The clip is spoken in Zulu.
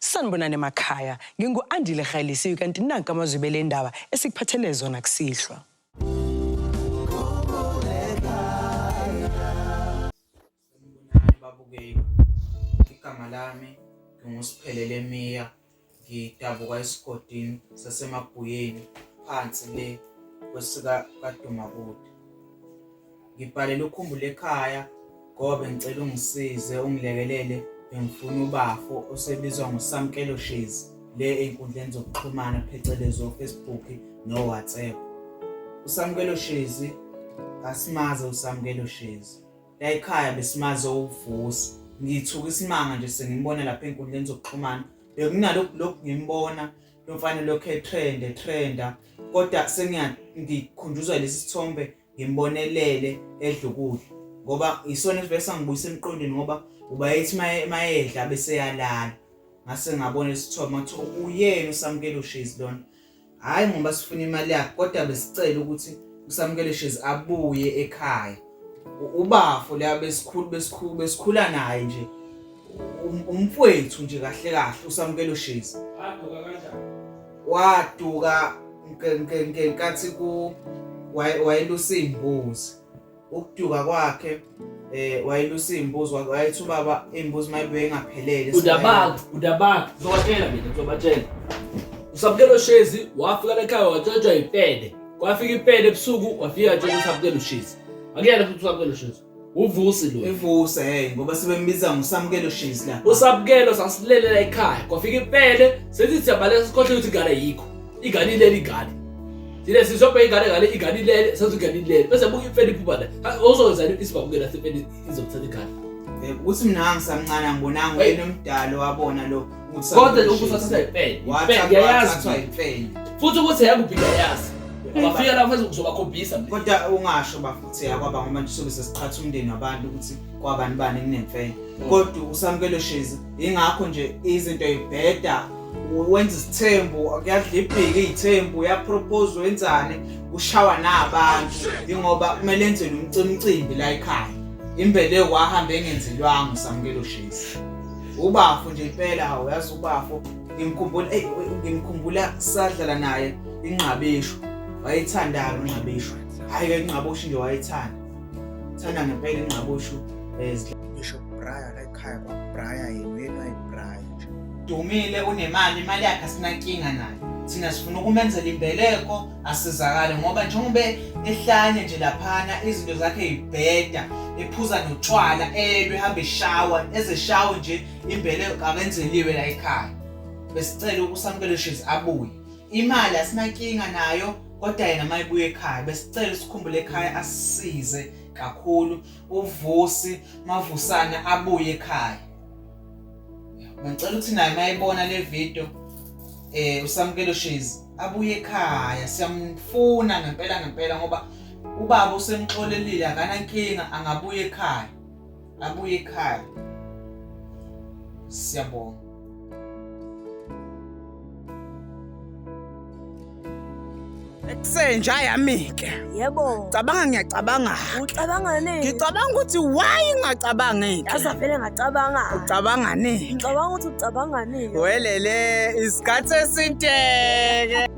Sanibonani emakhaya, ngingu-Andile Kgalisiwe kanti nanka amazwibele endaba esikuphathele zona kusihlwa. Babukeki, igama lami nginguSiphelele Miya, ngidabuka esigodini saseMabhuyeni phansi le kwesika kaDumakude. Ngibhalela ukhumbule ekhaya ngoba ngicela ungisize ungilekelele, bengifuna ubafo osebizwa nguSamkelo Shezi le ey'nkundleni zokuxhumana phecelezi o-Facebook no-WhatsApp. uSamkelo Shezi asimaze uSamkelo Shezi. La ekhaya besimaze uVusi. Ngithuka isimanga nje sengimbona lapha ey'nkundleni zokuxhumana. Bekunalokhu ngimbona lo mfana lokho trenda kodwa ngikhunjuzwa lesi sithombe ngimbonelele edla ukudla ngoba isona esivese ngibuyisa emqondweni ngoba uba yethi mayedla bese yalala. Ngase ngabona isithombe ngathi uyena uSamkelo Shezi lona. Hayi ngoba sifuna imali yakhe kodwa besicela ukuthi uSamkelo Shezi abuye ekhaya. Ubafo la besikhula naye nje umfowethu nje kahle uSamkelo Shezi. Waduka ngenkathi wayelusa imbuzi. Ukuduka kwakhe wayelusa imbuzi, wayethi ubaba imbuzi mayibuye ngaphelele. Udabaka zobatshela mina zobatshela. uSamkelo Shezi wafika ekhaya watshotshwa ipende. Kwafika ipende ebusuku wafika nje uSamkelo Shezi. Akuyena futhi uSamkelo Shezi. Uvusi lo. Ivusi ngoba sebembiza nguSamkelo Shezi la. uSamkelo sasilelela ekhaya. Kwafika ipende sethi siyabaleka sikhohle ukuthi ingane yikho. Ingane ilele ingane. Sile sizophe ingane ilele sezingane ilele. Bese buka ipende iphupha la. Ozozana isibabukela ipende izokuthatha ingane. Ukuthi mina ngisamncane ngibonanga yena omdala wabona lo ukuthi kodwa ukuthatha ipende. Ipende yayazi ipende. Futhi ukuthi yakuphinda yazi. Wafika lapha uzobakhombisa. Kodwa ungasho bafuthi yakwaba ngoba nje sobe sesiqhatha umndeni wabantu ukuthi kwabani bani kunemfene. Kodwa uSamkelo Shezi ingakho nje izinto ezibheda wenza isithembu akuyadla ibhiki izithembu uyapropose wenzane ushawa nabantu ingoba kumele enzele umcimbi la ekhaya. Imbele kwahamba engenzelwanga uSamkelo Shezi. Ubafo nje impela uyazi ubafo ngimkhumbula sadlala naye inqabisho. Wayethanda inqabisho. Hayi ke inqabisho nje wayethanda. Thanda ngempela inqabisho Bishop Brian la ekhaya kwa Brian yena ayiBrian. Dumile unemali, imali yakhe asinankinga nayo. Thina sifuna ukumenzela imbeleko asizakale ngoba njengoba ehlanye nje laphana izinto zakhe izibheda ephuza notshwala ehamba eshawa ezeshawa nje imbeleko akenzeliwe la ekhaya. Besicela uSamkelo Shezi abuye. Imali asinankinga nayo kodwa yena mayibuye ekhaya besicela sikhumbule ekhaya asisize kakhulu. Uvusi mavusana abuye ekhaya. Ngicela ukuthi naye mayibona le video uSamkelo Shezi abuye ekhaya siyamfuna ngempela ngoba ubaba usemxolelile akanankinga angabuye ekhaya. Abuye ekhaya. Siyabonga. Eksenja yamike. Yebo. Cabanga ngiyacabanga. Ucabanga nini? Ngicabanga ukuthi why ngacabangeki. Yaza vele ngacabanga. Ucabanga nini? Ngicabanga ukuthi ucabanga nini? Welele isikhathi esinteke.